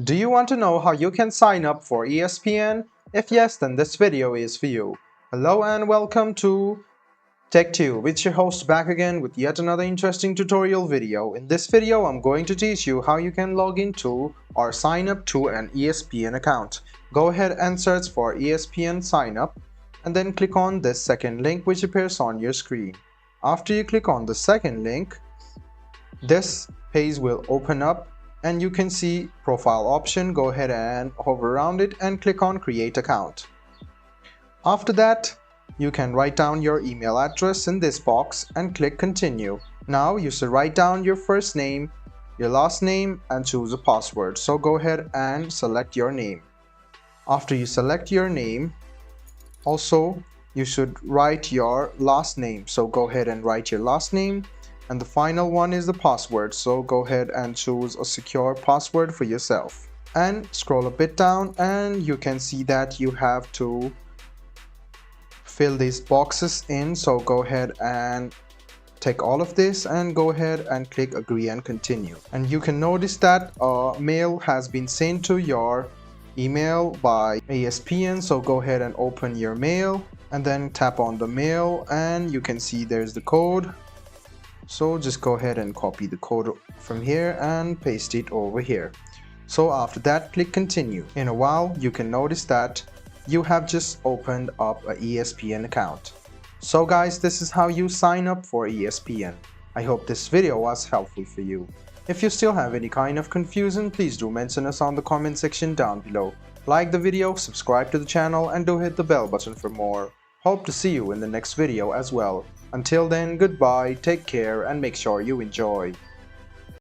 Do you want to know how you can sign up for ESPN? If yes, then this video is for you. Hello and welcome to Tech2, it's your host back again with yet another interesting tutorial video. In this video, I'm going to teach you how you can log into or sign up to an ESPN account. Go ahead and search for ESPN sign up and then click on this second link which appears on your screen. After you click on the second link, this page will open up and you can see profile option. Go ahead and hover around it and click on create account. After that, you can write down your email address in this box and click continue. Now you should write down your first name, your last name and choose a password. So go ahead and select your name. After you select your name, also you should write your last name. So go ahead and write your last name. And the final one is the password, so go ahead and choose a secure password for yourself. And scroll a bit down and you can see that you have to fill these boxes in, so go ahead and take all of this and go ahead and click agree and continue. And you can notice that a mail has been sent to your email by ESPN, so go ahead and open your mail and then tap on the mail and you can see there's the code. So just go ahead and copy the code from here and paste it over here. So after that, click continue. In a while, you can notice that you have just opened up a ESPN account. So guys, this is how you sign up for ESPN. I hope this video was helpful for you. If you still have any kind of confusion, please do mention us on the comment section down below. Like the video, subscribe to the channel and do hit the bell button for more. Hope to see you in the next video as well. Until then, goodbye, take care and make sure you enjoy.